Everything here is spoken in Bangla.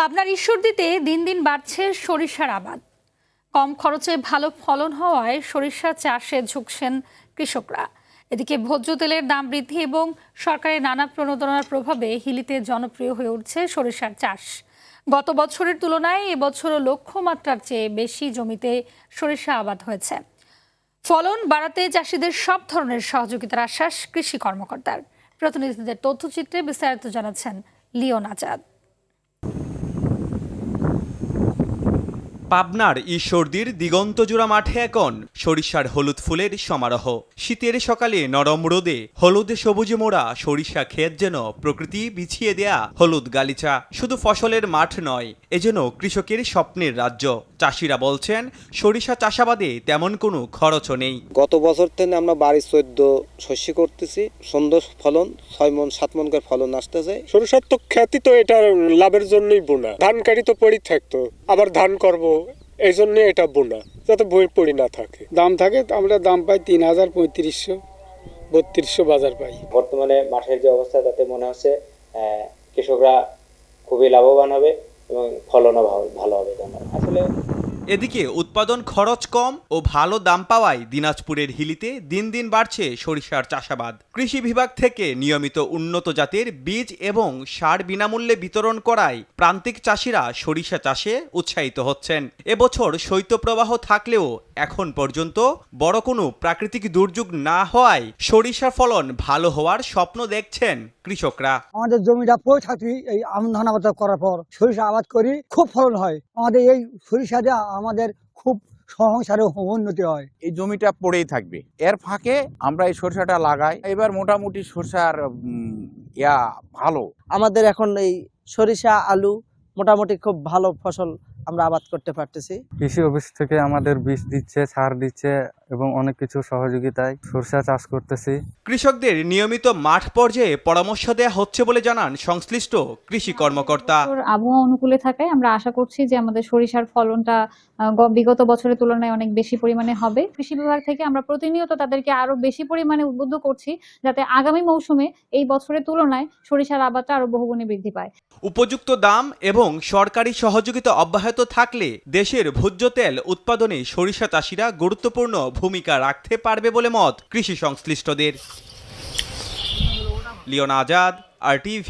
পাবনার ঈশ্বরদীতে দিন দিন বাড়ছে সরিষার আবাদ। কম খরচে ভালো ফলন হওয়ায় সরিষা চাষে ঝুঁকছেন কৃষকরা। এদিকে ভোজ্য তেলের দাম বৃদ্ধি এবং সরকারের নানা প্রণোদনার প্রভাবে হিলিতে জনপ্রিয় হয়ে উঠছে সরিষার চাষ। গত বছরের তুলনায় এবছরও লক্ষ্যমাত্রার চেয়ে বেশি জমিতে সরিষা আবাদ হয়েছে। ফলন বাড়াতে চাষিদের সব ধরনের সহযোগিতার আশ্বাস কৃষি কর্মকর্তার। প্রতিনিধিদের তথ্যচিত্রে বিস্তারিত জানাচ্ছেন লিওন আজাদ। পাবনার ঈশ্বরদীর দিগন্তজোড়া মাঠে এখন সরিষার হলুদ ফুলের সমারোহ। শীতের সকালে নরম রোদে হলুদ সবুজে মোড়া সরিষা ক্ষেত যেন প্রকৃতি বিছিয়ে দেয়া হলুদ গালিচা। শুধু ফসলের মাঠ নয়, এ যেন কৃষকের স্বপ্নের রাজ্য। চাষিরা বলছেন সরিষা চাষাবাদে তেমন কোনো খরচও নেই। গত বছর থেকে আমরা 12-14 শস্য করতেছি, সুন্দর ফলন, 6 মণ 7 মণ করে ফলন আসতেছে। সরিষার তো খ্যাতি তো এটা লাভের জন্যই বোনা। ধান কাটি তো পড়ি থাকতো, আবার ধান করব, এই জন্য এটা বোনা, যাতে বই পড়ি না থাকে। দাম থাকে, আমরা দাম পাই 3000, 3500, 3200 বাজার পাই। বর্তমানে মাঠের যে অবস্থা, তাতে মনে হচ্ছে কৃষকরা খুবই লাভবান হবে এবং ফলনও ভালো হবে। আসলে এদিকে উৎপাদন খরচ কম ও ভালো দাম পাওয়ায় দিনাজপুরের হিলিতে দিন দিন বাড়ছে সরিষার চাষাবাদ। কৃষি বিভাগ থেকে নিয়মিত উন্নত জাতের বীজ এবং সার বিনামূল্যে বিতরণ করায় প্রান্তিক চাষিরা সরিষা চাষে উৎসাহিত হচ্ছেন। এবছর শৈত্যপ্রবাহ থাকলেও এখন পর্যন্ত বড় কোনো প্রাকৃতিক দুর্যোগ না হওয়ায় সরিষার ফলন ভালো হওয়ার স্বপ্ন দেখছেন কৃষকরা। আমাদের জমিটা পড়ে থাকি, এই আমন ধান আবাদ করার পর সরিষা আবাদ করি, খুব ফলন হয়। আমাদের এই সরিষা দিয়ে আমাদের খুব সংসারে উন্নতি হয়। এই জমিটা পড়েই থাকবে, এর ফাঁকে আমরা এই সরিষাটা লাগাই। এবার মোটামুটি সরিষার ভালো। আমাদের এখন এই সরিষা আলু মোটামুটি খুব ভালো ফসল আমরা আবাদ করতে পারতেছি। কৃষি অফিস থেকে আমাদের বীজ দিচ্ছে, সার দিচ্ছে এবং অনেক কিছু সহযোগিতায় সরিষা চাষ করতেছি। কৃষকদের নিয়মিত মাঠ পর্যায়ে পরামর্শ দেওয়া হচ্ছে বলে জানান সংশ্লিষ্ট কৃষি কর্মকর্তা। আবহাওয়া অনুকূলে থাকায় আমরা আশা করছি যে আমাদের সরিষার ফলনটা বিগত বছরের তুলনায় অনেক বেশি পরিমাণে হবে। কৃষি বিভাগ থেকে আমরা প্রতিনিয়ত তাদেরকে আরো বেশি পরিমাণে উদ্বুদ্ধ করছি, যাতে আগামী মৌসুমে এই বছরের তুলনায় সরিষার আবাদটা আরো বহুগুণে বৃদ্ধি পায়। উপযুক্ত দাম এবং সরকারি সহযোগিতা অব্যাহত থাকলে দেশের ভোজ্য তেল উৎপাদনে সরিষা চাষিরা গুরুত্বপূর্ণ ভূমিকা রাখতে পারবে বলে মত কৃষি সংশ্লিষ্টদের। Leon Azad, RTV।